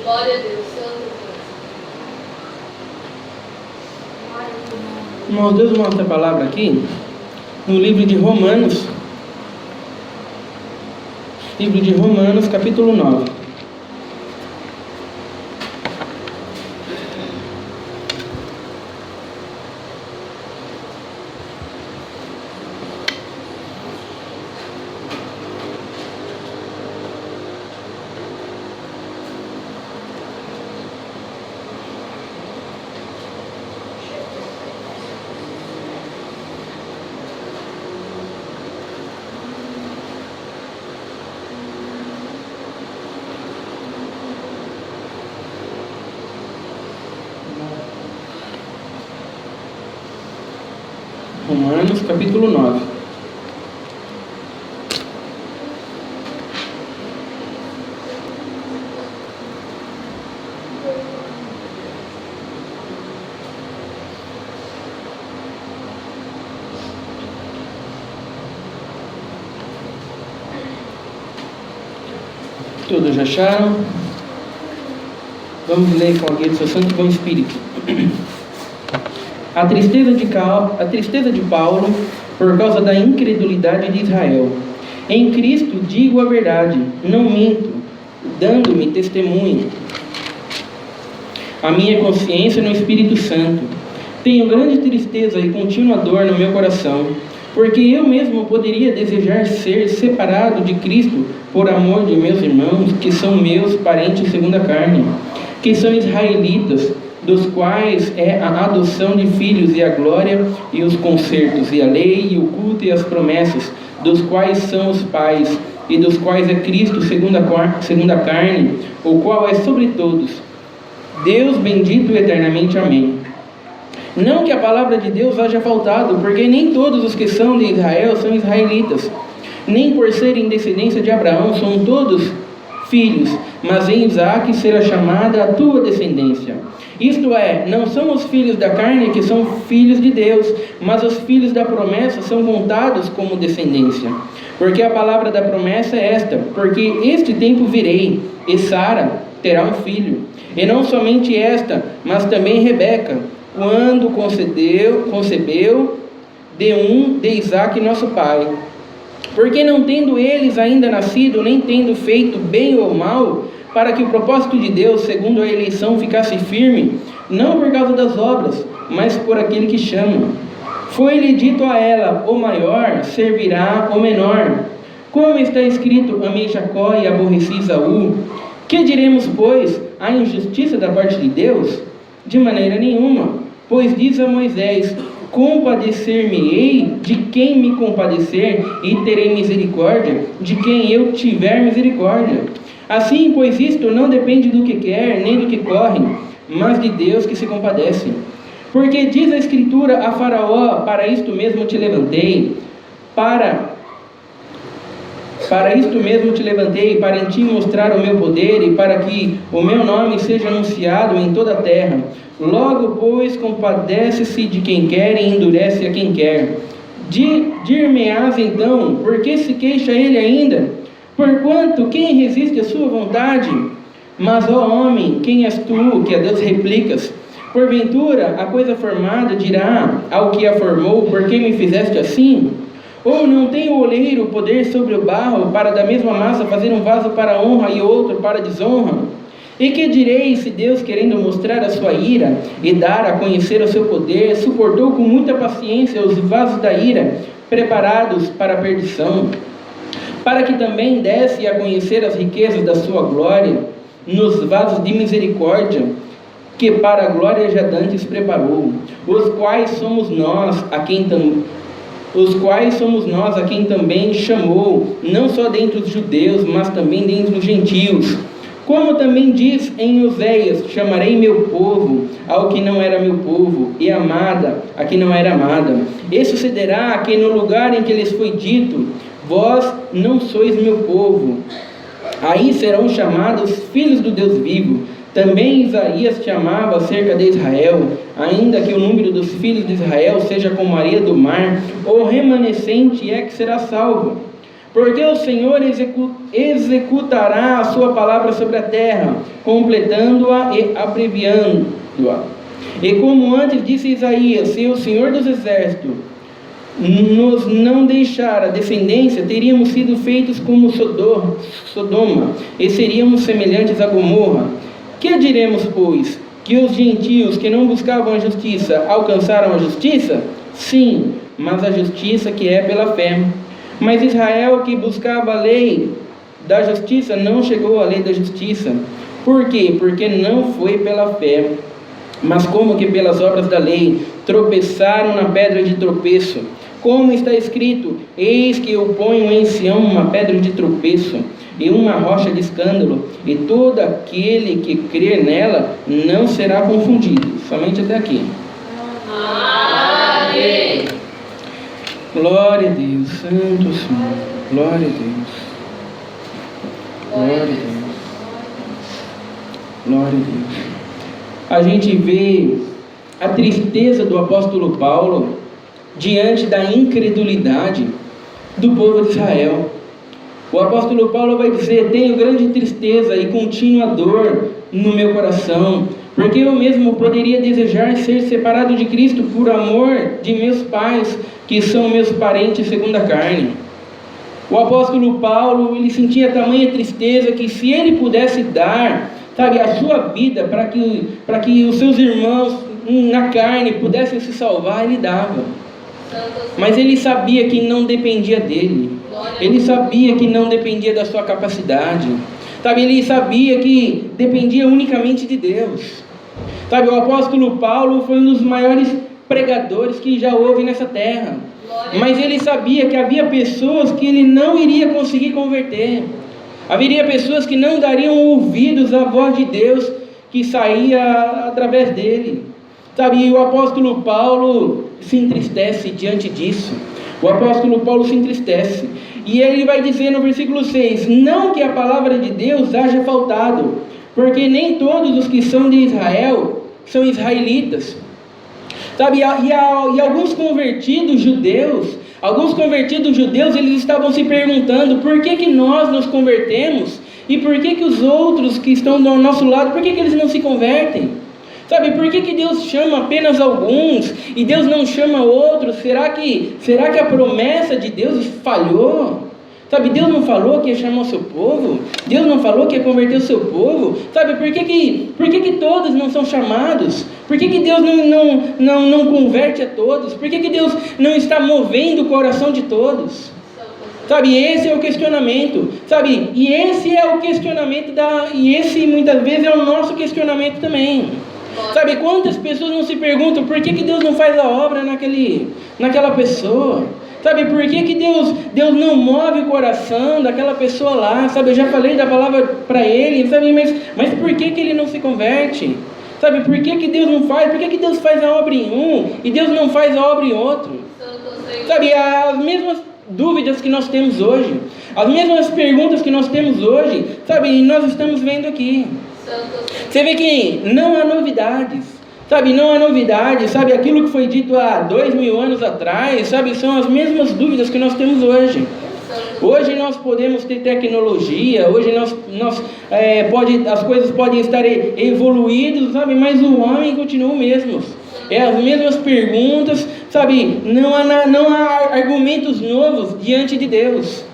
Glória a Deus, Santo Deus. Irmãos, Deus mostra a palavra aqui no livro de Romanos. Livro de Romanos, capítulo 9. Romanos, capítulo 9. Todos já acharam? Vamos ler com a guia do seu Santo e Bom Espírito. A tristeza de Paulo por causa da incredulidade de Israel. Em Cristo digo a verdade, não minto, dando-me testemunho. A minha consciência no Espírito Santo. Tenho grande tristeza e contínua dor no meu coração, porque eu mesmo poderia desejar ser separado de Cristo por amor de meus irmãos, que são meus parentes segundo a carne, que são israelitas, dos quais é a adoção de filhos e a glória e os concertos e a lei e o culto e as promessas, dos quais são os pais e dos quais é Cristo segundo a carne, o qual é sobre todos. Deus bendito eternamente. Amém. Não que a palavra de Deus haja faltado, porque nem todos os que são de Israel são israelitas, nem por serem descendência de Abraão são todos filhos, mas em Isaque será chamada a tua descendência. Isto é, não são os filhos da carne que são filhos de Deus, mas os filhos da promessa são contados como descendência. Porque a palavra da promessa é esta: porque este tempo virei, e Sara terá um filho. E não somente esta, mas também Rebeca, quando concebeu de Isaque nosso pai. Porque não tendo eles ainda nascido, nem tendo feito bem ou mal, para que o propósito de Deus, segundo a eleição, ficasse firme, não por causa das obras, mas por aquele que chama. Foi-lhe dito a ela: o maior servirá o menor. Como está escrito: amei Jacó e aborreci Esaú. Que diremos, pois, a injustiça da parte de Deus? De maneira nenhuma, pois diz a Moisés: compadecer-me-ei de quem me compadecer, e terei misericórdia de quem eu tiver misericórdia. Assim, pois isto não depende do que quer, nem do que corre, mas de Deus que se compadece. Porque diz a Escritura a Faraó: para isto mesmo te levantei, para isto mesmo te levantei, para em ti mostrar o meu poder, e para que o meu nome seja anunciado em toda a terra. Logo, pois, compadece-se de quem quer e endurece a quem quer. Dir-me-ás então, por que se queixa ele ainda? Porquanto, quem resiste à sua vontade? Mas, ó homem, quem és tu, que a Deus replicas? Porventura, a coisa formada dirá ao que a formou: por que me fizeste assim? Ou não tem o oleiro poder sobre o barro, para da mesma massa fazer um vaso para honra e outro para desonra? E que direi se Deus, querendo mostrar a sua ira e dar a conhecer o seu poder, suportou com muita paciência os vasos da ira, preparados para a perdição, para que também desse a conhecer as riquezas da sua glória nos vasos de misericórdia, que para a glória já dantes preparou, os quais somos nós a quem também chamou, não só dentre os judeus, mas também dentre os gentios. Como também diz em Oséias: chamarei meu povo ao que não era meu povo, e amada a que não era amada. E sucederá que no lugar em que lhes foi dito: vós não sois meu povo, aí serão chamados filhos do Deus vivo. Também Isaías chamava acerca de Israel: ainda que o número dos filhos de Israel seja como a areia do mar, o remanescente é que será salvo. Porque o Senhor executará a sua palavra sobre a terra, completando-a e abreviando-a. E como antes disse Isaías, se o Senhor dos Exércitos nos não deixar a descendência, teríamos sido feitos como Sodoma, e seríamos semelhantes a Gomorra. Que diremos, pois? Que os gentios que não buscavam a justiça alcançaram a justiça? Sim, mas a justiça que é pela fé. Mas Israel, que buscava a lei da justiça, não chegou à lei da justiça. Por quê? Porque não foi pela fé, mas como que pelas obras da lei. Tropeçaram na pedra de tropeço. Como está escrito: eis que eu ponho em Sião uma pedra de tropeço e uma rocha de escândalo, e todo aquele que crer nela não será confundido. Somente até aqui. Amém. Glória a Deus, Santo Senhor. Glória a Deus. Glória a Deus. Glória a Deus. A gente vê a tristeza do apóstolo Paulo diante da incredulidade do povo de Israel. O apóstolo Paulo vai dizer: tenho grande tristeza e contínua dor no meu coração, porque eu mesmo poderia desejar ser separado de Cristo por amor de meus pais, que são meus parentes segundo a carne. O apóstolo Paulo, ele sentia tamanha tristeza que se ele pudesse dar, sabe, a sua vida para que os seus irmãos na carne pudessem se salvar, ele dava. Mas ele sabia que não dependia dele. Ele sabia que não dependia da sua capacidade. Sabe, ele sabia que dependia unicamente de Deus. Sabe, o apóstolo Paulo foi um dos maiores pregadores que já houve nessa terra. Mas ele sabia que havia pessoas que ele não iria conseguir converter. Haveria pessoas que não dariam ouvidos à voz de Deus que saía através dele. Sabe, e o apóstolo Paulo se entristece diante disso. O apóstolo Paulo se entristece. E ele vai dizer no versículo 6: não que a palavra de Deus haja faltado, porque nem todos os que são de Israel são israelitas. Sabe, e alguns convertidos judeus, eles estavam se perguntando: por que nós nos convertemos? E por que os outros que estão do nosso lado, por que eles não se convertem? Sabe, por que Deus chama apenas alguns e Deus não chama outros? Será que a promessa de Deus falhou? Sabe, Deus não falou que ia chamar o seu povo? Deus não falou que ia converter o seu povo? Sabe, por que todos não são chamados? Por que Deus não converte a todos? Por que Deus não está movendo o coração de todos? Sabe, esse é o questionamento. Sabe, e esse é o questionamento e esse muitas vezes é o nosso questionamento também. Sabe, quantas pessoas não se perguntam por que Deus não faz a obra naquela pessoa? Sabe, por que Deus não move o coração daquela pessoa lá? Sabe, eu já falei da palavra para ele, sabe, mas por que ele não se converte? Sabe, por que Deus não faz? Por que Deus faz a obra em um e Deus não faz a obra em outro? Sabe, as mesmas dúvidas que nós temos hoje, as mesmas perguntas que nós temos hoje, sabe, e nós estamos vendo aqui. Você vê que não há novidades, sabe, não há novidades, sabe, aquilo que foi dito há 2000 anos atrás, sabe, são as mesmas dúvidas que nós temos hoje. Hoje nós podemos ter tecnologia, hoje as coisas podem estar evoluídas, sabe, mas o homem continua o mesmo. É as mesmas perguntas, sabe, não há argumentos novos diante de Deus.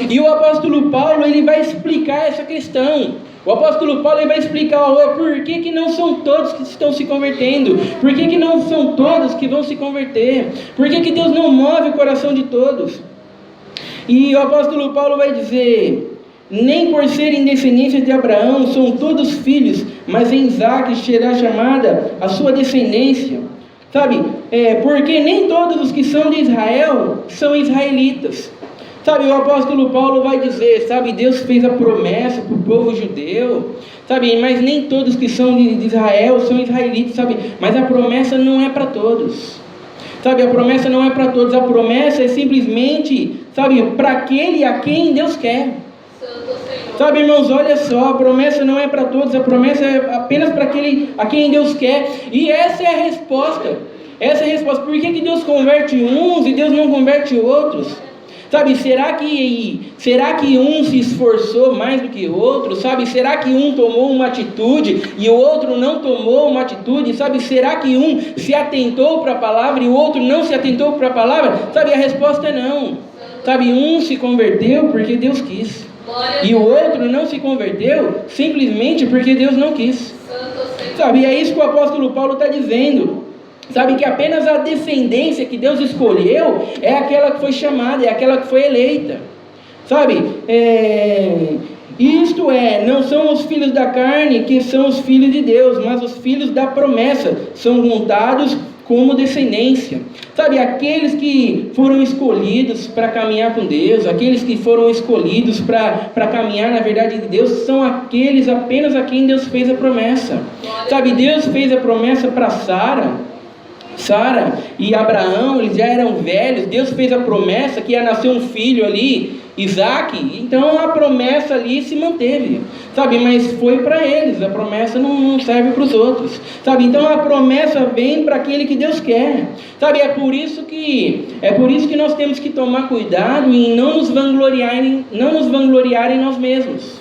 E o apóstolo Paulo, ele vai explicar essa questão. O apóstolo Paulo, ele vai explicar por que não são todos que estão se convertendo, por que não são todos que vão se converter, por que Deus não move o coração de todos. E o apóstolo Paulo vai dizer: nem por serem descendência de Abraão são todos filhos, mas em Isaque será chamada a sua descendência. Sabe, porque nem todos os que são de Israel são israelitas. Sabe, o apóstolo Paulo vai dizer, sabe, Deus fez a promessa para o povo judeu, sabe, mas nem todos que são de Israel são israelitas, sabe, mas a promessa não é para todos. Sabe, a promessa não é para todos, a promessa é simplesmente, sabe, para aquele a quem Deus quer. Sabe, irmãos, olha só, a promessa não é para todos, a promessa é apenas para aquele a quem Deus quer. E essa é a resposta. Essa é a resposta. Por que Deus converte uns e Deus não converte outros? Sabe, será que um se esforçou mais do que o outro? Sabe, será que um tomou uma atitude e o outro não tomou uma atitude? Sabe, será que um se atentou para a palavra e o outro não se atentou para a palavra? Sabe, a resposta é não. Sabe, um se converteu porque Deus quis. E o outro não se converteu simplesmente porque Deus não quis. Sabe, é isso que o apóstolo Paulo está dizendo. Sabe, que apenas a descendência que Deus escolheu é aquela que foi chamada, é aquela que foi eleita. Sabe, isto é, não são os filhos da carne que são os filhos de Deus, mas os filhos da promessa são contados como descendência. Sabe, aqueles que foram escolhidos para caminhar com Deus, aqueles que foram escolhidos para caminhar na verdade de Deus, são aqueles apenas a quem Deus fez a promessa. Sabe, Deus fez a promessa para Sara e Abraão, eles já eram velhos. Deus fez a promessa que ia nascer um filho ali, Isaac. Então a promessa ali se manteve, sabe, mas foi para eles. A promessa não serve para os outros, sabe. Então a promessa vem para aquele que Deus quer, sabe. É por isso que nós temos que tomar cuidado em não nos vangloriar em nós mesmos.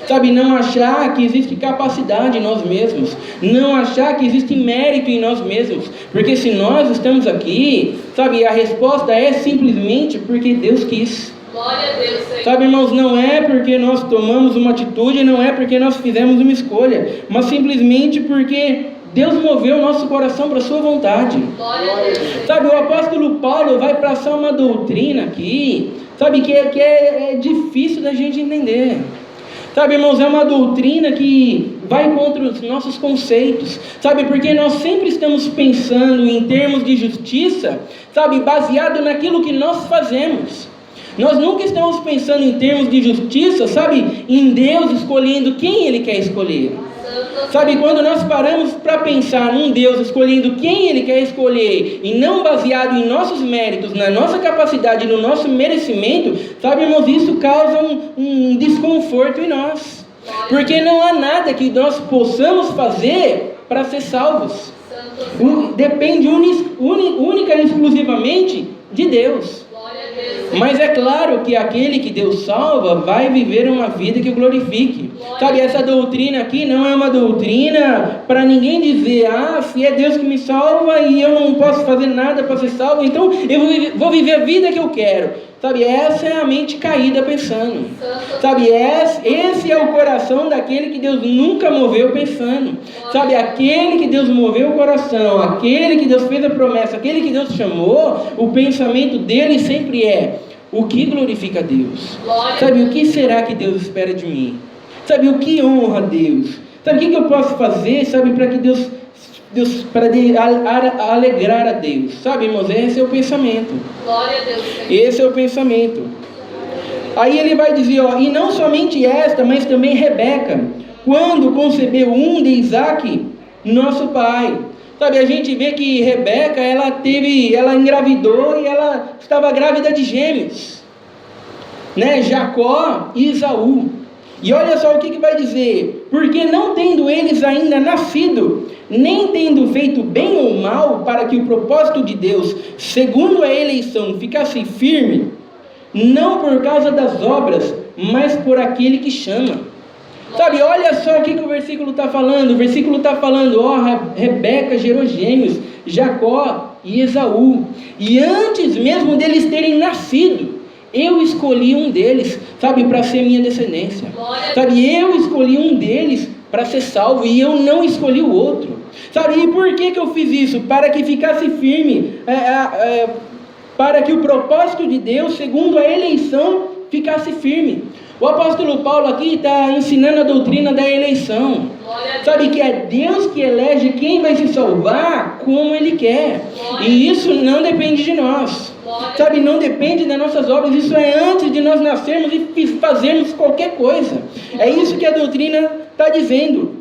Sabe, não achar que existe capacidade em nós mesmos, não achar que existe mérito em nós mesmos, porque se nós estamos aqui, sabe, a resposta é simplesmente porque Deus quis. Glória a Deus, Senhor. Sabe, irmãos, não é porque nós tomamos uma atitude, não é porque nós fizemos uma escolha, mas simplesmente porque Deus moveu o nosso coração para a sua vontade. Glória a Deus, Senhor. Sabe, o apóstolo Paulo vai passar uma doutrina aqui, sabe, que é difícil da gente entender. Sabe, irmãos, é uma doutrina que vai contra os nossos conceitos, sabe, porque nós sempre estamos pensando em termos de justiça, sabe, baseado naquilo que nós fazemos. Nós nunca estamos pensando em termos de justiça, sabe, em Deus escolhendo quem Ele quer escolher. Sabe, quando nós paramos para pensar num Deus escolhendo quem Ele quer escolher, e não baseado em nossos méritos, na nossa capacidade, no nosso merecimento, sabe, irmãos, isso causa um desconforto em nós, porque não há nada que nós possamos fazer para ser salvos. Depende única e exclusivamente de Deus. Mas é claro que aquele que Deus salva vai viver uma vida que o glorifique. Sabe, essa doutrina aqui não é uma doutrina para ninguém dizer: se é Deus que me salva e eu não posso fazer nada para ser salvo, então eu vou viver a vida que eu quero. Sabe, essa é a mente caída pensando. Sabe, esse é o coração daquele que Deus nunca moveu pensando. Sabe, aquele que Deus moveu o coração, aquele que Deus fez a promessa, aquele que Deus chamou, o pensamento dele sempre é: o que glorifica a Deus? Sabe, o que será que Deus espera de mim? Sabe, o que honra a Deus? Sabe, o que eu posso fazer, sabe, para que Deus para alegrar a Deus? Sabe, irmãos, esse é o pensamento. Glória a Deus. Esse é o pensamento. Aí ele vai dizer, e não somente esta, mas também Rebeca, quando concebeu um de Isaac, nosso pai. Sabe, a gente vê que Rebeca, ela engravidou e ela estava grávida de gêmeos, né? Jacó e Esaú. E olha só o que vai dizer: porque não tendo eles ainda nascido, nem tendo feito bem ou mal, para que o propósito de Deus, segundo a eleição, ficasse firme, não por causa das obras, mas por aquele que chama. Sabe, olha só o que o versículo está falando. O versículo está falando: Rebeca gerou gêmeos, Jacó e Esaú, e antes mesmo deles terem nascido, eu escolhi um deles, sabe, para ser minha descendência. Sabe, eu escolhi um deles para ser salvo, e eu não escolhi o outro. Sabe, e por que eu fiz isso? Para que ficasse firme, para que o propósito de Deus, segundo a eleição, ficasse firme. O apóstolo Paulo aqui está ensinando a doutrina da eleição. Sabe, que é Deus que elege quem vai se salvar como Ele quer. E isso não depende de nós. Sabe, não depende das nossas obras. Isso é antes de nós nascermos e fazermos qualquer coisa. É isso que a doutrina está dizendo.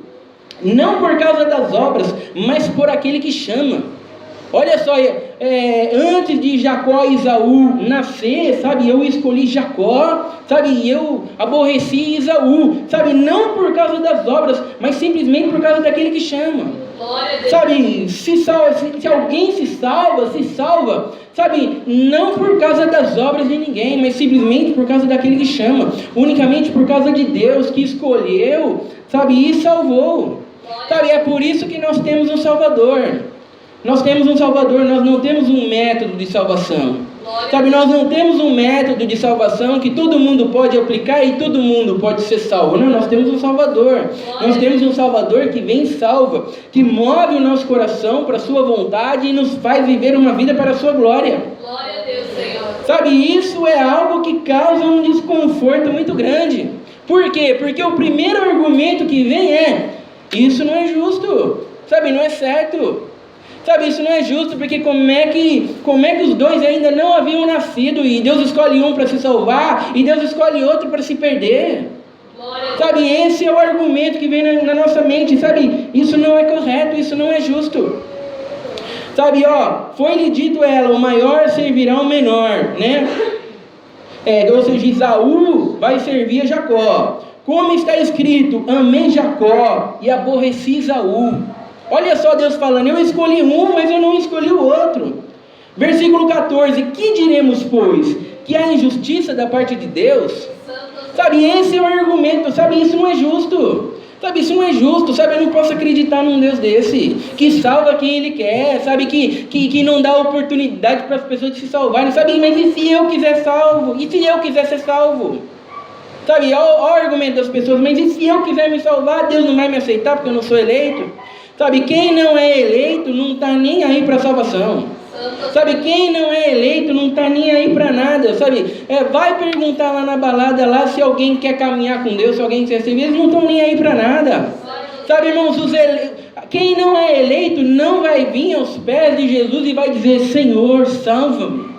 Não por causa das obras, mas por aquele que chama. Olha só, antes de Jacó e Esaú nascer, sabe, eu escolhi Jacó, sabe, e eu aborreci Esaú, sabe, não por causa das obras, mas simplesmente por causa daquele que chama. Sabe, se alguém se salva, sabe, não por causa das obras de ninguém, mas simplesmente por causa daquele que chama, unicamente por causa de Deus que escolheu, sabe, e salvou. Sabe, é por isso que nós temos um Salvador. Nós temos um Salvador, nós não temos um método de salvação. Sabe, nós não temos um método de salvação que todo mundo pode aplicar e todo mundo pode ser salvo. Não, nós temos um Salvador. Nós temos um Salvador que vem e salva, que move o nosso coração para a sua vontade e nos faz viver uma vida para a sua glória. Glória a Deus, Senhor. Sabe, isso é algo que causa um desconforto muito grande. Por quê? Porque o primeiro argumento que vem é: isso não é justo. Sabe, não é certo. Sabe, isso não é justo, porque como é que os dois ainda não haviam nascido e Deus escolhe um para se salvar e Deus escolhe outro para se perder? Sabe, esse é o argumento que vem na nossa mente. Sabe, isso não é correto, isso não é justo. Sabe, foi-lhe dito ela: o maior servirá ao menor, né? Ou seja, Esaú vai servir a Jacó. Como está escrito: amei Jacó e aborreci Esaú. Olha só Deus falando: eu escolhi um, mas eu não escolhi o outro. Versículo 14: que diremos, pois? Que há injustiça da parte de Deus? Sabe, esse é o argumento. Sabe, isso não é justo. Sabe, isso não é justo. Sabe, eu não posso acreditar num Deus desse, que salva quem Ele quer. Sabe, que não dá oportunidade para as pessoas de se salvarem. Sabe, mas e se eu quiser salvo? E se eu quiser ser salvo? Sabe, olha o argumento das pessoas: mas e se eu quiser me salvar, Deus não vai me aceitar porque eu não sou eleito? Sabe, quem não é eleito não está nem aí para a salvação. Sabe, quem não é eleito não está nem aí para nada. Sabe, vai perguntar lá na balada lá se alguém quer caminhar com Deus, se alguém quer servir. Eles não estão nem aí para nada. Sabe, irmãos, quem não é eleito não vai vir aos pés de Jesus e vai dizer: Senhor, salva-me.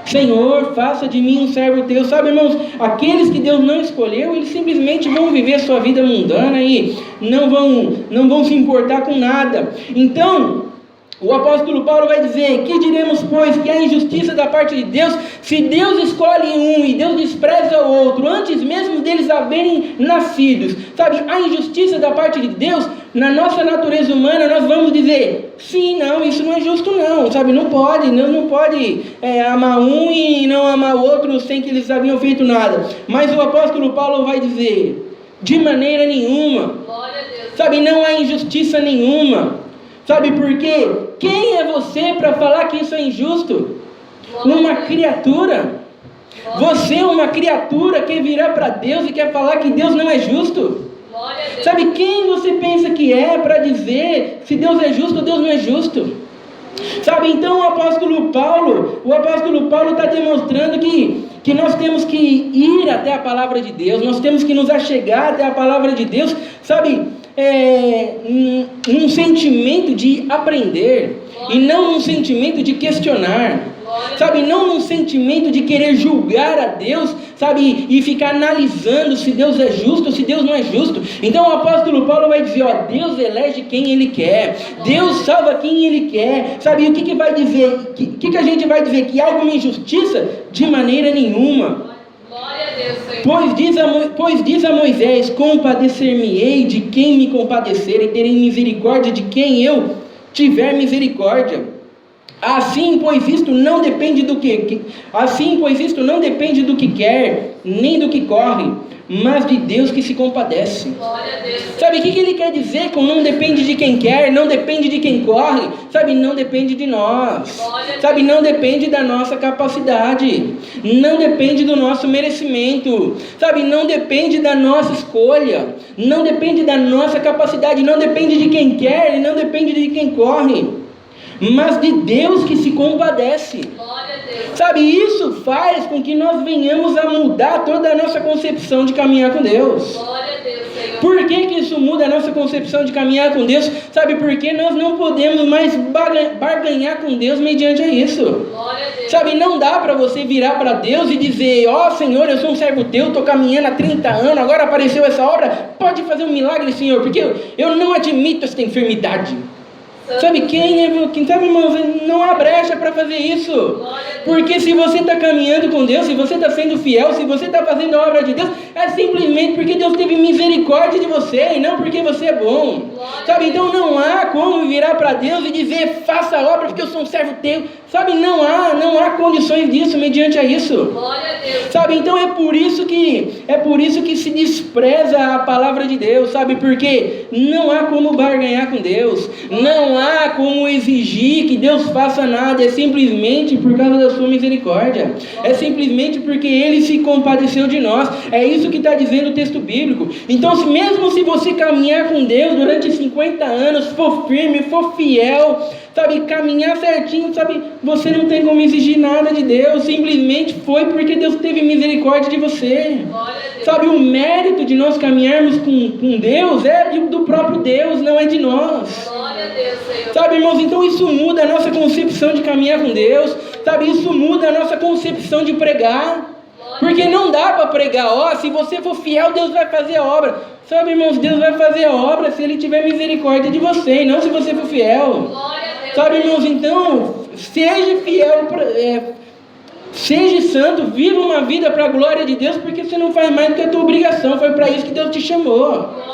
Senhor, faça de mim um servo teu. Sabe, irmãos, aqueles que Deus não escolheu, eles simplesmente vão viver a sua vida mundana e não vão se importar com nada. Então, o apóstolo Paulo vai dizer: que diremos, pois, que há injustiça da parte de Deus, se Deus escolhe um e Deus despreza o outro, antes mesmo deles haverem nascidos? Sabe, a injustiça da parte de Deus, na nossa natureza humana, nós vamos dizer: sim, não, isso não é justo não, sabe, não pode, não pode amar um e não amar o outro sem que eles haviam feito nada. Mas o apóstolo Paulo vai dizer: de maneira nenhuma. Glória a Deus. Sabe, não há injustiça nenhuma. Sabe por quê? Quem é você para falar que isso é injusto? Uma criatura. Você é uma criatura que virá para Deus e quer falar que Deus não é justo? Sabe, quem você pensa que é para dizer se Deus é justo ou Deus não é justo? Sabe, então o apóstolo Paulo está demonstrando que nós temos que ir até a palavra de Deus, nós temos que nos achegar até a palavra de Deus, sabe, um sentimento de aprender, e não um sentimento de questionar, sabe, não um sentimento de querer julgar a Deus, sabe, e ficar analisando se Deus é justo ou se Deus não é justo. Então o apóstolo Paulo vai dizer: Deus elege quem Ele quer, Deus salva quem Ele quer, sabe, e o que vai dizer, o que a gente vai dizer? Que há alguma injustiça? De maneira nenhuma. Pois diz a Moisés: compadecer-me-ei de quem me compadecer, e terei misericórdia de quem eu tiver misericórdia. Assim, pois isto não depende do que quer, nem do que corre, mas de Deus que se compadece. Sabe o que ele quer dizer com não depende de quem quer, não depende de quem corre? Sabe, não depende de nós. Sabe, não depende da nossa capacidade, não depende do nosso merecimento. Sabe, não depende da nossa escolha, não depende da nossa capacidade, não depende de quem quer e não depende de quem corre, mas de Deus que se compadece. Sabe, isso faz com que nós venhamos a mudar toda a nossa concepção de caminhar com Deus. Por que isso muda a nossa concepção de caminhar com Deus? Sabe, porque nós não podemos mais barganhar com Deus mediante isso. Sabe, não dá para você virar para Deus e dizer: Senhor, eu sou um servo teu, estou caminhando há 30 anos, agora apareceu essa obra, pode fazer um milagre, Senhor, porque eu não admito esta enfermidade. Sabe quem sabe, irmãos, não há brecha para fazer isso. Porque se você está caminhando com Deus, se você está sendo fiel, se você está fazendo a obra de Deus, é simplesmente porque Deus teve misericórdia de você e não porque você é bom. Sabe, então não há como virar para Deus e dizer, faça a obra porque eu sou um servo teu. Sabe, não há condições disso mediante a isso. Sabe, então é por isso que se despreza a palavra de Deus, sabe, porque não há como barganhar com Deus, não há como exigir que Deus faça nada, é simplesmente por causa da sua misericórdia, é simplesmente porque Ele se compadeceu de nós, é isso que está dizendo o texto bíblico. Então, mesmo se você caminhar com Deus durante 50 anos, for firme, for fiel, sabe, caminhar certinho, sabe, você não tem como exigir nada de Deus, simplesmente foi porque Deus teve misericórdia de você. Sabe, o mérito de nós caminharmos com Deus é do próprio Deus, não é de nós. Sabe, irmãos, então isso muda a nossa concepção de caminhar com Deus, sabe, isso muda a nossa concepção de pregar. Porque não dá para pregar, se você for fiel, Deus vai fazer a obra. Sabe, irmãos, Deus vai fazer a obra se Ele tiver misericórdia de você, e não se você for fiel. Sabe, irmãos, então, seja fiel, seja santo, viva uma vida para a glória de Deus, porque você não faz mais do que a tua obrigação, foi para isso que Deus te chamou.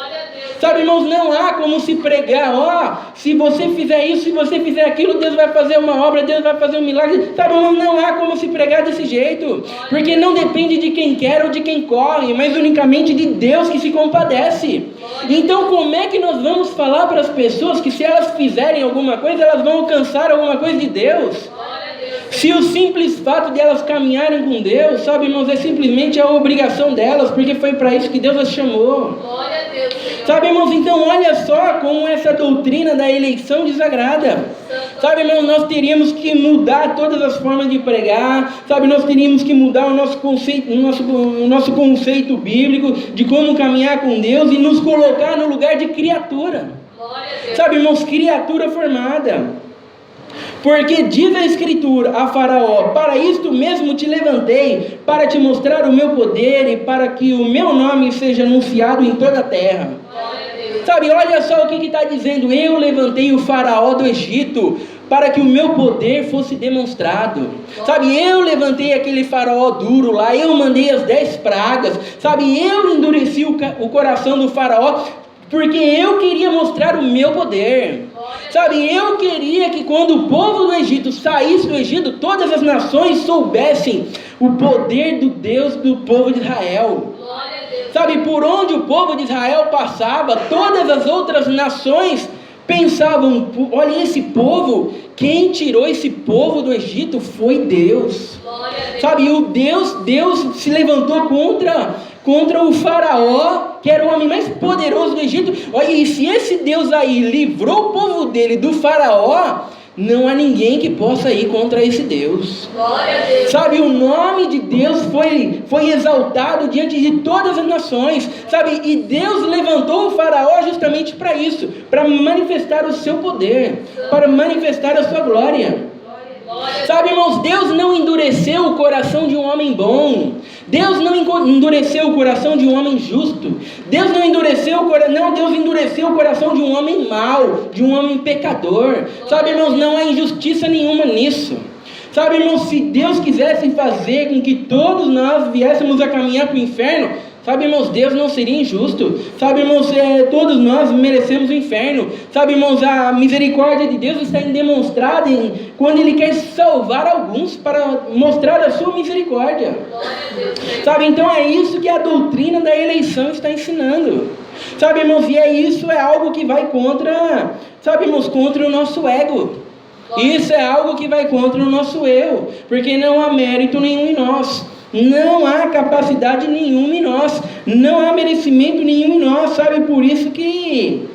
Sabe, irmãos, não há como se pregar, se você fizer isso, se você fizer aquilo, Deus vai fazer uma obra, Deus vai fazer um milagre. Sabe, irmãos, não há como se pregar desse jeito, porque não depende de quem quer ou de quem corre, mas unicamente de Deus que se compadece. Então, como é que nós vamos falar para as pessoas que se elas fizerem alguma coisa, elas vão alcançar alguma coisa de Deus? Se o simples fato de elas caminharem com Deus, sabe, irmãos, é simplesmente a obrigação delas, porque foi para isso que Deus as chamou. Sabe, irmãos, então olha só como essa doutrina da eleição desagrada. Sabe, irmãos, nós teríamos que mudar todas as formas de pregar, sabe, nós teríamos que mudar o nosso conceito bíblico de como caminhar com Deus e nos colocar no lugar de criatura. Sabe, irmãos, criatura formada. Porque diz a Escritura a Faraó, para isto mesmo te levantei, para te mostrar o meu poder e para que o meu nome seja anunciado em toda a terra. Sabe, olha só o que está dizendo, eu levantei o Faraó do Egito, para que o meu poder fosse demonstrado. Sabe, eu levantei aquele faraó duro lá, eu mandei as 10 pragas, sabe, eu endureci o coração do faraó, porque eu queria mostrar o meu poder. Sabe, eu queria que quando o povo do Egito saísse do Egito, todas as nações soubessem o poder do Deus do povo de Israel. Sabe, por onde o povo de Israel passava, todas as outras nações pensavam, olha esse povo, quem tirou esse povo do Egito foi Deus. Sabe, Deus se levantou contra o faraó, que era o homem mais poderoso do Egito. Olha, e se esse Deus aí livrou o povo dele do faraó, não há ninguém que possa ir contra esse Deus. Glória a Deus. Sabe, o nome de Deus foi exaltado diante de todas as nações. Sabe, e Deus levantou o faraó justamente para isso, para manifestar o seu poder, para manifestar a sua glória. Sabe, irmãos, Deus não endureceu o coração de um homem bom. Deus não endureceu o coração de um homem justo. Deus endureceu o coração de um homem mau, de um homem pecador. Sabe, irmãos, não há injustiça nenhuma nisso. Sabe, irmãos, se Deus quisesse fazer com que todos nós viéssemos a caminhar para o inferno, sabe, irmãos, Deus não seria injusto. Sabe, irmãos, todos nós merecemos o inferno. Sabe, irmãos, a misericórdia de Deus está demonstrada quando Ele quer salvar alguns para mostrar a sua misericórdia. Sabe, então é isso que a doutrina da eleição está ensinando. Sabe, irmãos, e isso é algo que vai contra, sabe, irmãos, contra o nosso ego. Isso é algo que vai contra o nosso eu, porque não há mérito nenhum em nós. Não há capacidade nenhuma em nós, não há merecimento nenhum em nós, sabe? Por isso que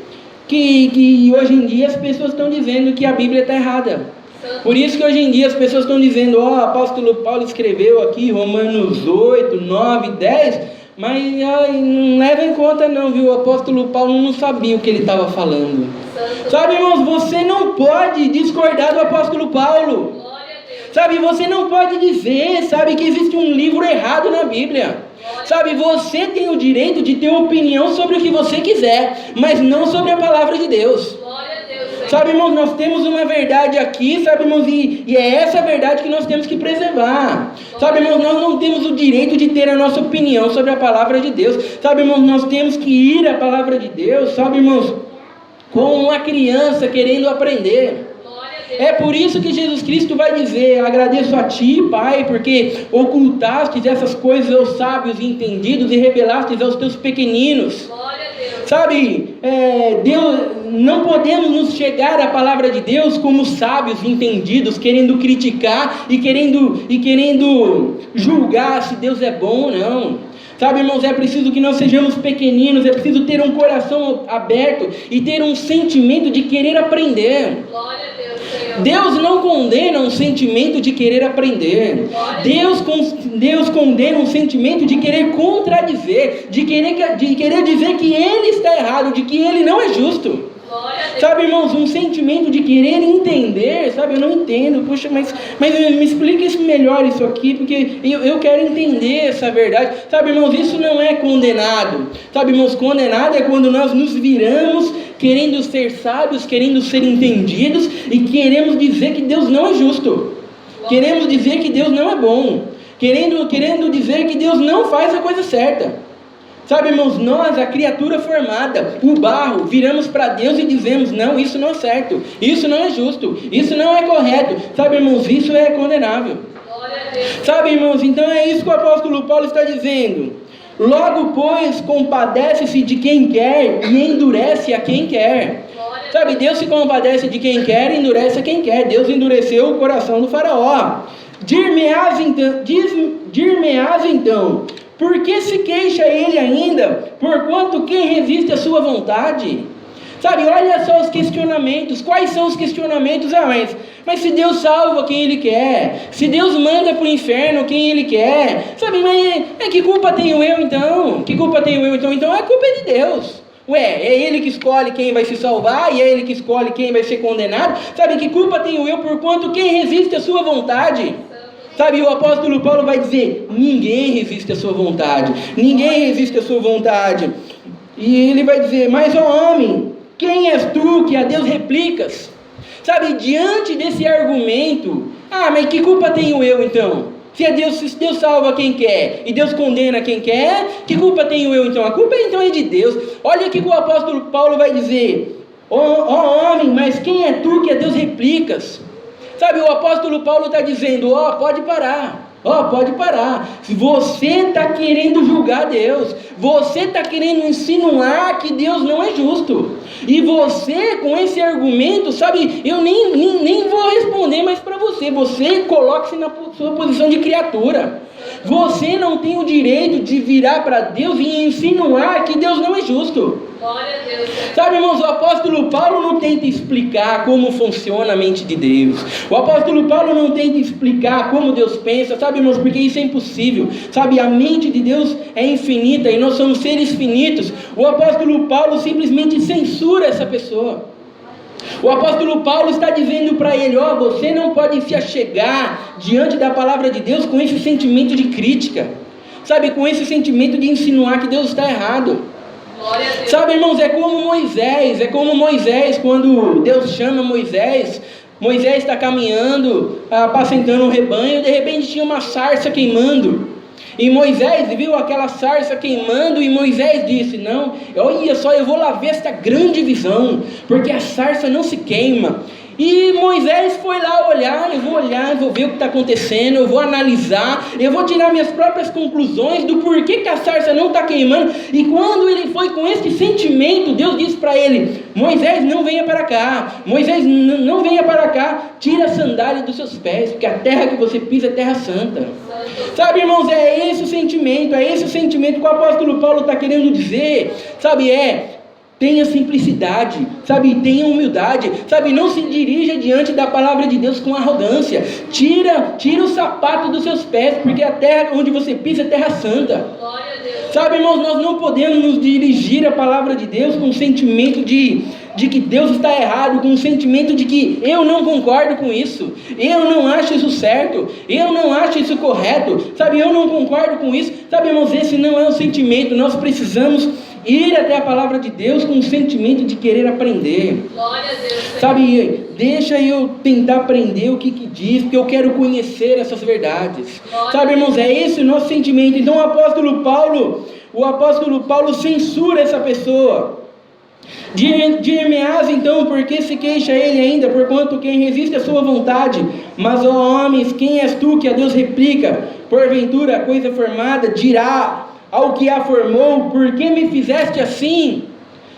hoje em dia as pessoas estão dizendo que a Bíblia está errada. Por isso que hoje em dia as pessoas estão dizendo, o apóstolo Paulo escreveu aqui Romanos 8, 9, 10, mas não leva em conta não, viu? O apóstolo Paulo não sabia o que ele estava falando. Sabe, irmãos, você não pode discordar do apóstolo Paulo. Sabe, você não pode dizer, sabe, que existe um livro errado na Bíblia. Sabe, você tem o direito de ter opinião sobre o que você quiser, mas não sobre a palavra de Deus. Sabe, irmãos, nós temos uma verdade aqui, sabe, irmãos, e é essa verdade que nós temos que preservar. Sabe, irmãos, nós não temos o direito de ter a nossa opinião sobre a palavra de Deus. Sabe, irmãos, nós temos que ir à palavra de Deus, sabe, irmãos, como uma criança querendo aprender. É por isso que Jesus Cristo vai dizer: agradeço a ti, Pai, porque ocultastes essas coisas aos sábios e entendidos e revelastes aos teus pequeninos. Sabe, Deus, não podemos nos chegar à palavra de Deus como sábios e entendidos, querendo criticar e querendo julgar se Deus é bom ou não. Sabe, irmãos, é preciso que nós sejamos pequeninos, é preciso ter um coração aberto e ter um sentimento de querer aprender. Glória a Deus, Senhor. Deus não condena um sentimento de querer aprender. Deus condena um sentimento de querer contradizer, de querer dizer que Ele está errado, de que Ele não é justo. Sabe, irmãos, um sentimento de querer entender, sabe, eu não entendo, puxa, mas me explica isso melhor, isso aqui, porque eu quero entender essa verdade. Sabe, irmãos, isso não é condenado. Sabe, irmãos, condenado é quando nós nos viramos querendo ser sábios, querendo ser entendidos e queremos dizer que Deus não é justo. Queremos dizer que Deus não é bom. Querendo dizer que Deus não faz a coisa certa. Sabe, irmãos, nós, a criatura formada, o barro, viramos para Deus e dizemos: não, isso não é certo, isso não é justo, isso não é correto. Sabe, irmãos, isso é condenável. Sabe, irmãos, então é isso que o apóstolo Paulo está dizendo. Logo, pois, compadece-se de quem quer e endurece a quem quer. Sabe, Deus se compadece de quem quer e endurece a quem quer. Deus endureceu o coração do faraó. Dir-me-ás então, por que se queixa ele ainda, porquanto quem resiste à sua vontade? Sabe, olha só os questionamentos. Quais são os questionamentos? Mas se Deus salva quem Ele quer, se Deus manda para o inferno quem Ele quer, sabe, mas que culpa tenho eu então? Que culpa tenho eu então? Então a culpa é de Deus. É Ele que escolhe quem vai se salvar e é Ele que escolhe quem vai ser condenado. Sabe, que culpa tenho eu porquanto quem resiste à sua vontade? Sabe, o apóstolo Paulo vai dizer: ninguém resiste à sua vontade. Ninguém resiste à sua vontade. E ele vai dizer: mas ó homem, quem és tu que a Deus replicas? Sabe, diante desse argumento, mas que culpa tenho eu então? Se Deus salva quem quer e Deus condena quem quer, que culpa tenho eu então? A culpa então é de Deus. Olha o que o apóstolo Paulo vai dizer: ó homem, mas quem é tu que a Deus replicas? Sabe, o apóstolo Paulo está dizendo: pode parar. Pode parar. Se você está querendo julgar Deus, você está querendo insinuar que Deus não é justo, e você com esse argumento, sabe, eu nem vou responder mais para você. Você coloque-se na sua posição de criatura. Você não tem o direito de virar para Deus e insinuar que Deus não é justo. Glória a Deus. Sabe, irmãos, o apóstolo Paulo não tenta explicar como funciona a mente de Deus. O apóstolo Paulo não tenta explicar como Deus pensa, sabe, irmãos, porque isso é impossível. Sabe, a mente de Deus é infinita e nós somos seres finitos. O apóstolo Paulo simplesmente censura essa pessoa. O apóstolo Paulo está dizendo para ele: você não pode se achegar diante da palavra de Deus com esse sentimento de crítica, sabe, com esse sentimento de insinuar que Deus está errado. Sabe, irmãos, é como Moisés, quando Deus chama Moisés está caminhando, apacentando um rebanho, de repente tinha uma sarça queimando. E Moisés viu aquela sarça queimando e Moisés disse: não, olha só, eu vou lá ver esta grande visão, porque a sarça não se queima. E Moisés foi lá olhar, eu vou ver o que está acontecendo, eu vou analisar, eu vou tirar minhas próprias conclusões do porquê que a sarça não está queimando. E quando ele foi com esse sentimento, Deus disse para ele: Moisés, não venha para cá, Moisés, não venha para cá, tira a sandália dos seus pés, porque a terra que você pisa é terra santa. Sabe, irmãos, é esse o sentimento que o apóstolo Paulo está querendo dizer, sabe, tenha simplicidade, sabe, tenha humildade, sabe, não se dirija diante da palavra de Deus com arrogância. Tira o sapato dos seus pés, porque a terra onde você pisa é terra santa. Glória a Deus. Sabe, irmãos, nós não podemos nos dirigir à palavra de Deus com o sentimento de que Deus está errado, com o sentimento de que eu não concordo com isso, eu não acho isso certo, eu não acho isso correto, sabe, eu não concordo com isso. Sabe, irmãos, esse não é o sentimento. Nós precisamos ir até a palavra de Deus com um sentimento de querer aprender. Glória a Deus, Senhor. Sabe, deixa eu tentar aprender o que diz, porque eu quero conhecer essas verdades. Sabe, irmãos, é esse o nosso sentimento. Então o apóstolo Paulo censura essa pessoa. De Hermeas, então, porque se queixa ele ainda, porquanto quem resiste à sua vontade? Mas, ó homens, quem és tu que a Deus replica? Porventura, a coisa formada dirá ao que a formou, por que me fizeste assim?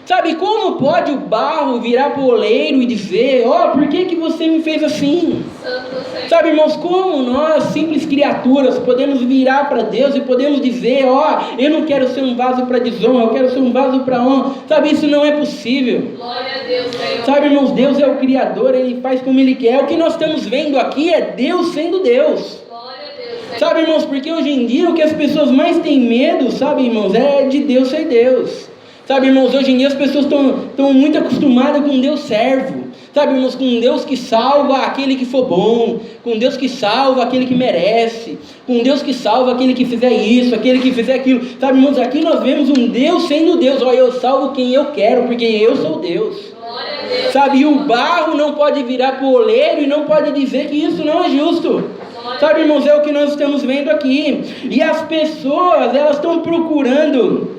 Sabe, como pode o barro virar para o oleiro e dizer, ó, por que você me fez assim? Santo Senhor. Sabe, irmãos, como nós, simples criaturas, podemos virar para Deus e podemos dizer, ó, eu não quero ser um vaso para desonra, eu quero ser um vaso para honra. Sabe, isso não é possível. Glória a Deus, Senhor. Sabe, irmãos, Deus é o Criador, Ele faz como Ele quer. O que nós estamos vendo aqui é Deus sendo Deus. Glória a Deus, Senhor. Sabe, irmãos, porque hoje em dia o que as pessoas mais têm medo, sabe, irmãos, é de Deus ser Deus. Sabe, irmãos, hoje em dia as pessoas estão muito acostumadas com Deus servo. Sabe, irmãos, com um Deus que salva aquele que for bom, com um Deus que salva aquele que merece, com um Deus que salva aquele que fizer isso, aquele que fizer aquilo. Sabe, irmãos, aqui nós vemos um Deus sendo Deus. Ó, eu salvo quem eu quero, porque eu sou Deus. Glória a Deus. Sabe, e o barro não pode virar para o oleiro e não pode dizer que isso não é justo. Sabe, irmãos, é o que nós estamos vendo aqui. E as pessoas, elas estão procurando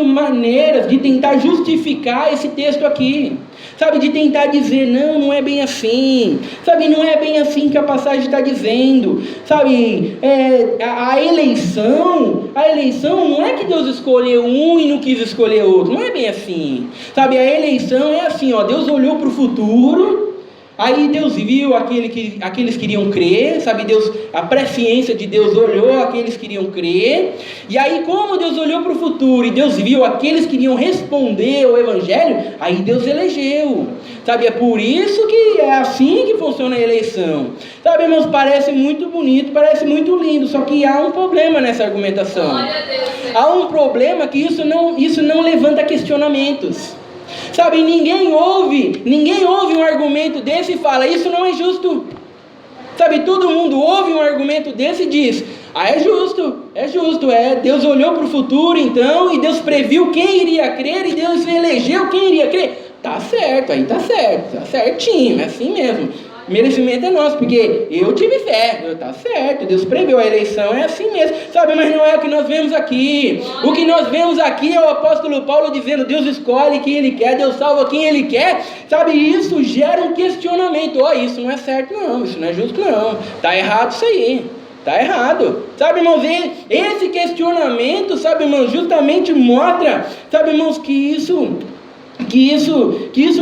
maneiras de tentar justificar esse texto aqui. Sabe, de tentar dizer, não é bem assim. Sabe, não é bem assim que a passagem está dizendo. Sabe, a eleição não é que Deus escolheu um e não quis escolher outro. Não é bem assim. Sabe, a eleição é assim, ó, Deus olhou para o futuro. Aí Deus viu aqueles que queriam crer, sabe, a presciência de Deus olhou aqueles que queriam crer, e aí como Deus olhou para o futuro, e Deus viu aqueles que iriam responder ao Evangelho, aí Deus elegeu, sabe, é por isso que é assim que funciona a eleição, sabe, irmãos, parece muito bonito, parece muito lindo, só que há um problema nessa argumentação, há um problema que isso não levanta questionamentos. Sabe, ninguém ouve um argumento desse e fala, isso não é justo. Sabe, todo mundo ouve um argumento desse e diz, é justo, Deus olhou para o futuro então, e Deus previu quem iria crer, e Deus elegeu quem iria crer. Tá certo, aí tá certinho, é assim mesmo. Merecimento é nosso, porque eu tive fé, tá certo, Deus previu a eleição, é assim mesmo, sabe, mas não é o que nós vemos aqui. O que nós vemos aqui é o apóstolo Paulo dizendo, Deus escolhe quem Ele quer, Deus salva quem Ele quer, sabe, isso gera um questionamento, isso não é certo não, isso não é justo não, tá errado isso aí. Está errado, sabe, irmãos, esse questionamento, sabe, irmãos, justamente mostra, sabe, irmãos, que isso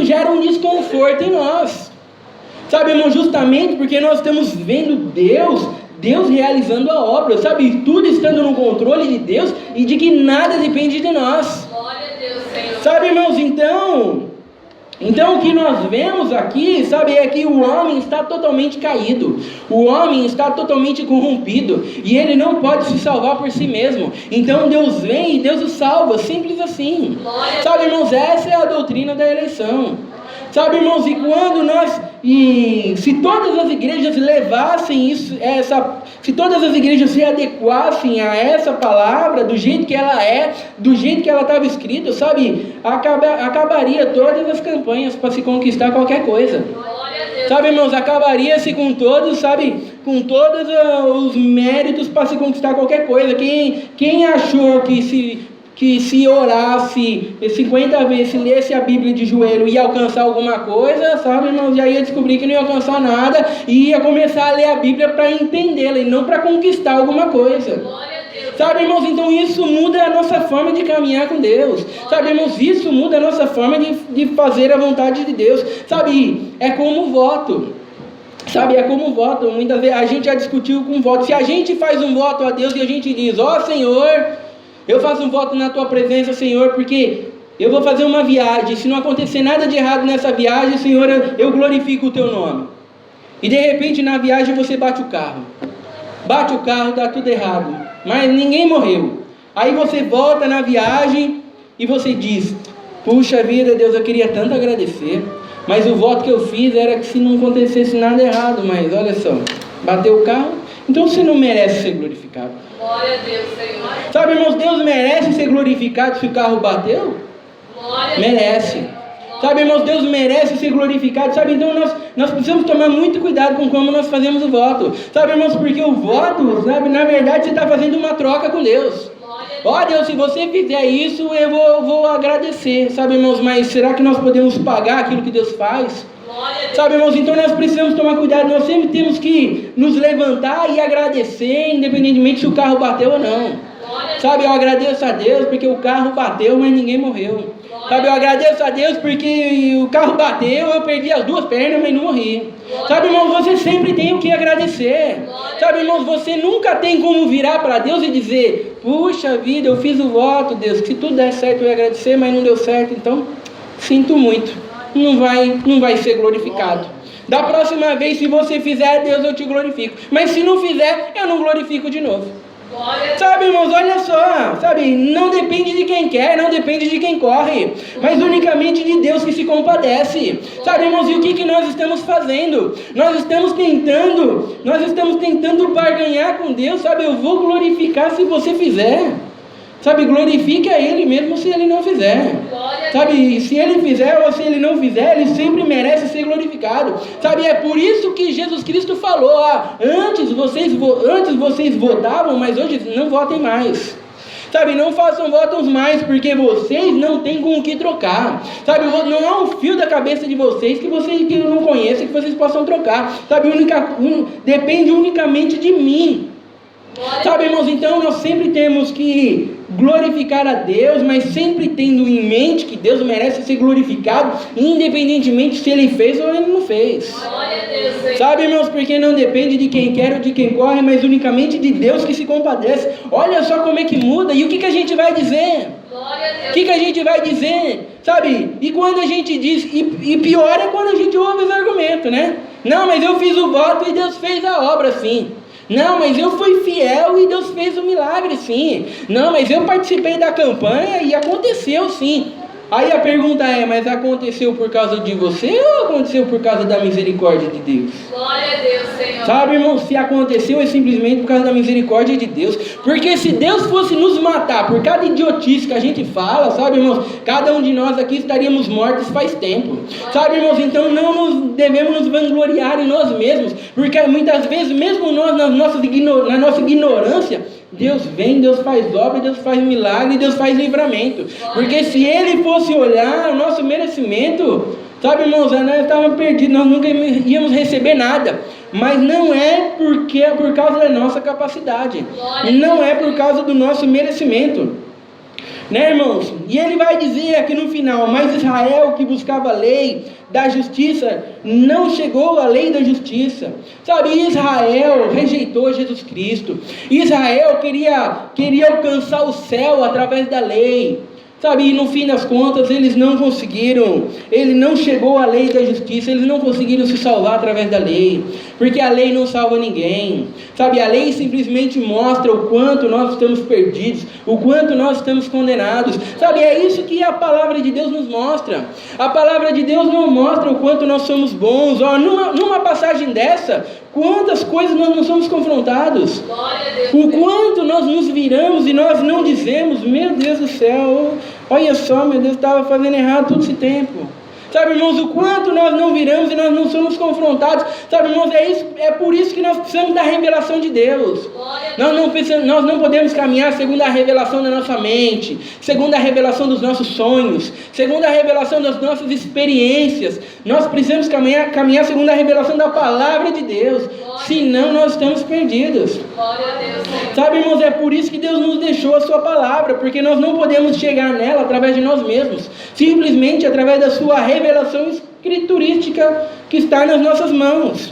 gera um desconforto em nós. Sabe, irmão, justamente porque nós estamos vendo Deus realizando a obra, sabe, tudo estando no controle de Deus e de que nada depende de nós. Glória a Deus, Senhor. Sabe, irmãos, então o que nós vemos aqui, sabe, é que o homem está totalmente caído, o homem está totalmente corrompido, e ele não pode se salvar por si mesmo, então Deus vem e Deus o salva, simples assim. Sabe, irmãos, essa é a doutrina da eleição. Sabe, irmãos, se todas as igrejas levassem isso, se todas as igrejas se adequassem a essa palavra, do jeito que ela é, do jeito que ela estava escrita, sabe, acabaria todas as campanhas para se conquistar qualquer coisa. Sabe, irmãos, acabaria-se com todos, sabe, com todos os méritos para se conquistar qualquer coisa. Quem achou que se orasse 50 vezes, se lesse a Bíblia de joelho, ia alcançar alguma coisa, sabe, irmãos, já ia descobrir que não ia alcançar nada, e ia começar a ler a Bíblia para entendê-la, e não para conquistar alguma coisa. Sabe, irmãos, então isso muda a nossa forma de caminhar com Deus. Sabe, irmãos, isso muda a nossa forma de fazer a vontade de Deus. Sabe, é como voto. Sabe, é como voto. Muitas vezes a gente já discutiu com voto. Se a gente faz um voto a Deus e a gente diz, ó Senhor, eu faço um voto na tua presença, Senhor, porque eu vou fazer uma viagem. Se não acontecer nada de errado nessa viagem, Senhor, eu glorifico o teu nome. E de repente na viagem você bate o carro. Bate o carro, dá tudo errado. Mas ninguém morreu. Aí você volta na viagem e você diz, puxa vida, Deus, eu queria tanto agradecer. Mas o voto que eu fiz era que se não acontecesse nada errado. Mas olha só, bateu o carro então você não merece ser glorificado. Glória a Deus, Senhor. Sabe, irmãos, Deus merece ser glorificado se o carro bateu? Glória a Deus. Merece. Sabe, irmãos, Deus merece ser glorificado. Sabe, então nós precisamos tomar muito cuidado com como nós fazemos o voto. Sabe, irmãos, porque o voto, sabe, na verdade você está fazendo uma troca com Deus. Ó Deus, se você fizer isso, eu vou agradecer. Sabe, irmãos, mas será que nós podemos pagar aquilo que Deus faz? Sabe, irmãos, então nós precisamos tomar cuidado. Nós sempre temos que nos levantar e agradecer, independentemente se o carro bateu ou não. Sabe, eu agradeço a Deus porque o carro bateu, mas ninguém morreu. Sabe, eu agradeço a Deus porque o carro bateu, eu perdi as 2 pernas, mas não morri. Sabe, irmãos, você sempre tem o que agradecer. Sabe, irmãos, você nunca tem como virar para Deus e dizer: puxa vida, eu fiz o voto, Deus, que se tudo der certo eu ia agradecer, mas não deu certo, então sinto muito. Não vai ser glorificado. Da próxima vez, se você fizer, Deus, eu te glorifico. Mas se não fizer, eu não glorifico de novo. Sabe, irmãos, olha só, sabe, não depende de quem quer, não depende de quem corre, mas unicamente de Deus que se compadece. Sabe, irmãos, e o que nós estamos fazendo? Nós estamos tentando barganhar com Deus, sabe, eu vou glorificar se você fizer. Sabe, glorifique a Ele mesmo se Ele não fizer. Sabe, se Ele fizer ou se Ele não fizer, Ele sempre merece ser glorificado. Sabe, é por isso que Jesus Cristo falou: antes vocês votavam, mas hoje não votem mais. Sabe, não façam votos mais, porque vocês não têm com o que trocar. Sabe, não há um fio da cabeça de vocês que não conhecem, que vocês possam trocar. Sabe, depende unicamente de mim. Sabe, irmãos, então nós sempre temos que glorificar a Deus, mas sempre tendo em mente que Deus merece ser glorificado, independentemente se Ele fez ou Ele não fez. Sabe, irmãos, porque não depende de quem quer ou de quem corre, mas unicamente de Deus que se compadece. Olha só como é que muda. E o que a gente vai dizer? O que a gente vai dizer? Sabe, e quando a gente diz, e pior é quando a gente ouve os argumentos, né? Não, mas eu fiz o voto e Deus fez a obra, sim. Não, mas eu fui fiel e Deus fez o milagre, sim. Não, mas eu participei da campanha e aconteceu, sim. Aí a pergunta é: mas aconteceu por causa de você ou aconteceu por causa da misericórdia de Deus? Glória a Deus, Senhor. Sabe, irmão, se aconteceu é simplesmente por causa da misericórdia de Deus. Porque se Deus fosse nos matar por cada idiotice que a gente fala, sabe, irmãos, cada um de nós aqui estaríamos mortos faz tempo. Sabe, irmãos, então não devemos nos vangloriar em nós mesmos, porque muitas vezes, mesmo nós, na nossa ignorância, Deus vem, Deus faz obra, Deus faz milagre, Deus faz livramento. Porque se Ele fosse olhar o nosso merecimento, sabe, irmãos, nós estávamos perdidos, nós nunca íamos receber nada. Mas não é porque é por causa da nossa capacidade, não é por causa do nosso merecimento. Né, irmãos? E ele vai dizer aqui no final: mas Israel, que buscava a lei da justiça, não chegou à lei da justiça. Sabe, Israel rejeitou Jesus Cristo. Israel queria alcançar o céu através da lei. Sabe, e no fim das contas eles não conseguiram, ele não chegou à lei da justiça, eles não conseguiram se salvar através da lei, porque a lei não salva ninguém. Sabe, a lei simplesmente mostra o quanto nós estamos perdidos, o quanto nós estamos condenados. Sabe, é isso que a palavra de Deus nos mostra. A palavra de Deus não mostra o quanto nós somos bons. Numa passagem dessa, quantas coisas nós não somos confrontados, o quanto nós nos viramos e nós não dizemos: meu Deus do céu, olha só, meu Deus, estava fazendo errado todo esse tempo. Sabe, irmãos, o quanto nós não viramos e nós não somos confrontados. Sabe, irmãos, é por isso que nós precisamos da revelação de Deus. Nós não podemos caminhar segundo a revelação da nossa mente, segundo a revelação dos nossos sonhos, segundo a revelação das nossas experiências. Nós precisamos caminhar segundo a revelação da palavra de Deus, senão nós estamos perdidos. Sabe, irmãos, é por isso que Deus nos deixou a sua palavra, porque nós não podemos chegar nela através de nós mesmos, simplesmente através da sua revelação escriturística que está nas nossas mãos.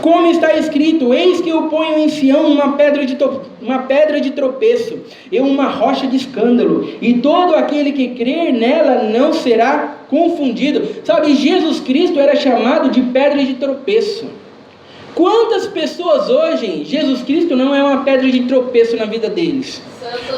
Como está escrito: eis que eu ponho em Sião uma pedra de tropeço e uma rocha de escândalo, e todo aquele que crer nela não será confundido. Sabe, Jesus Cristo era chamado de pedra de tropeço. Quantas pessoas hoje, Jesus Cristo não é uma pedra de tropeço na vida deles?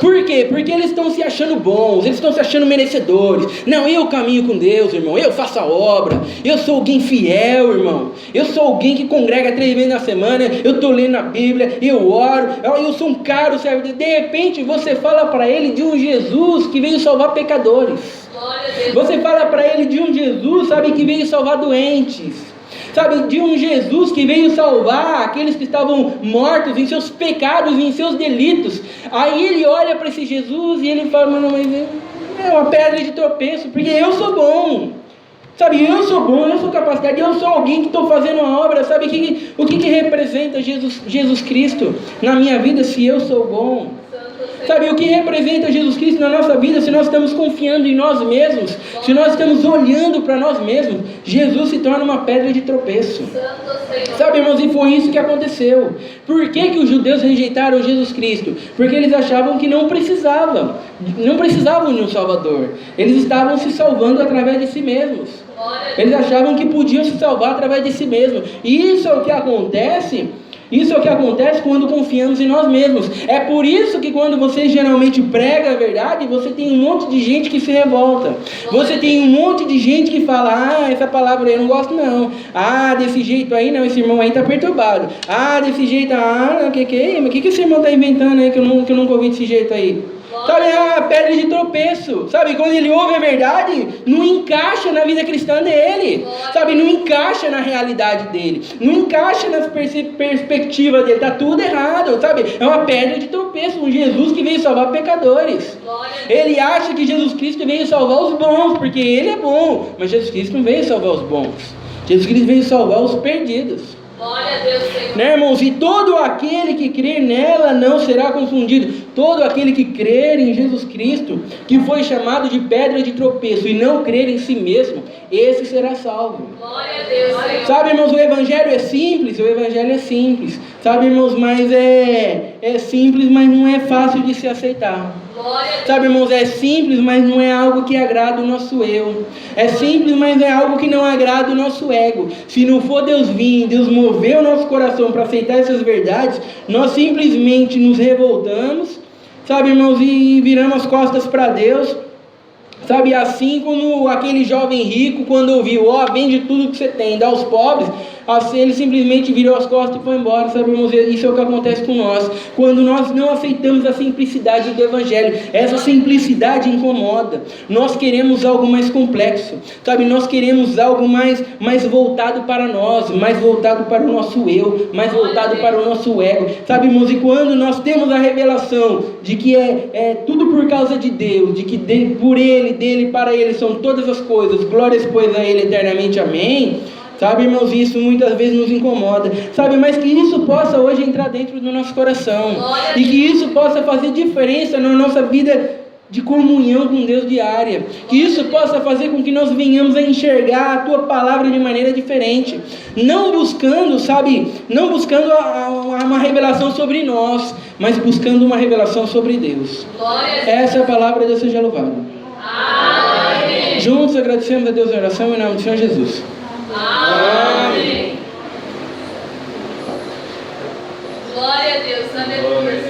Por quê? Porque eles estão se achando bons, eles estão se achando merecedores. Não, eu caminho com Deus, irmão, eu faço a obra, eu sou alguém fiel, irmão, eu sou alguém que congrega 3 vezes na semana, eu estou lendo a Bíblia, eu oro, eu sou um caro servo. De repente você fala para ele de um Jesus que veio salvar pecadores. Você fala para ele de um Jesus, sabe, que veio salvar doentes. Sabe, de um Jesus que veio salvar aqueles que estavam mortos em seus pecados, em seus delitos. Aí ele olha para esse Jesus e ele fala, mano, mas é uma pedra de tropeço, porque eu sou bom. Sabe, eu sou bom, eu sou capacitado, eu sou alguém que estou fazendo a obra. Sabe o que representa Jesus Cristo na minha vida se eu sou bom? Sabe, o que representa Jesus Cristo na nossa vida se nós estamos confiando em nós mesmos, se nós estamos olhando para nós mesmos? Jesus se torna uma pedra de tropeço. Sabe, irmãos, e foi isso que aconteceu. Por que os judeus rejeitaram Jesus Cristo? Porque eles achavam que não precisavam de um Salvador. Eles estavam se salvando através de si mesmos. Eles achavam que podiam se salvar através de si mesmos. E isso é o que acontece. Isso é o que acontece quando confiamos em nós mesmos. É por isso que quando você geralmente prega a verdade, você tem um monte de gente que se revolta. Você tem um monte de gente que fala, essa palavra aí eu não gosto não. Desse jeito aí não, esse irmão aí está perturbado. Desse jeito, o que esse irmão está inventando aí que eu nunca ouvi desse jeito aí? Sabe, é uma pedra de tropeço. Sabe, quando ele ouve a verdade, não encaixa na vida cristã dele. Sabe, não encaixa na realidade dele. Não encaixa nas perspectivas dele. Está tudo errado, sabe? É uma pedra de tropeço. Um Jesus que veio salvar pecadores. Ele acha que Jesus Cristo veio salvar os bons, porque ele é bom. Mas Jesus Cristo não veio salvar os bons. Jesus Cristo veio salvar os perdidos. Glória a Deus, Senhor. Né, irmãos? E todo aquele que crer nela não será confundido. Todo aquele que crer em Jesus Cristo, que foi chamado de pedra de tropeço, e não crer em si mesmo, esse será salvo. Glória a Deus, Senhor. Sabe, irmãos, o Evangelho é simples. O Evangelho é simples. Sabe, irmãos, mas é simples, mas não é fácil de se aceitar. Sabe, irmãos, é simples, mas não é algo que agrada o nosso eu. É simples, mas é algo que não agrada o nosso ego. Se não for Deus vir, Deus mover o nosso coração para aceitar essas verdades, nós simplesmente nos revoltamos, sabe, irmãos, e viramos as costas para Deus. Sabe, assim como aquele jovem rico, quando ouviu, vende tudo que você tem, dá aos pobres, assim ele simplesmente virou as costas e foi embora. Sabe, irmãos, isso é o que acontece com nós, quando nós não aceitamos a simplicidade do Evangelho. Essa simplicidade incomoda. Nós queremos algo mais complexo, sabe, nós queremos algo mais voltado para nós, mais voltado para o nosso eu, mais voltado para o nosso ego, sabe, irmãos, e quando nós temos a revelação de que é tudo por causa de Deus, de que por Ele, dele, para Ele são todas as coisas, glórias pois a Ele eternamente, amém. Sabe, irmãos, isso muitas vezes nos incomoda, sabe, mas que isso possa hoje entrar dentro do nosso coração, e que isso possa fazer diferença na nossa vida de comunhão com Deus diária, que isso possa fazer com que nós venhamos a enxergar a Tua Palavra de maneira diferente, não buscando, sabe, uma revelação sobre nós, mas buscando uma revelação sobre Deus. Essa é a palavra, Deus seja louvado. Amém. Juntos agradecemos a Deus em oração em nome do Senhor Jesus. Amém. Glória a Deus, aleluia.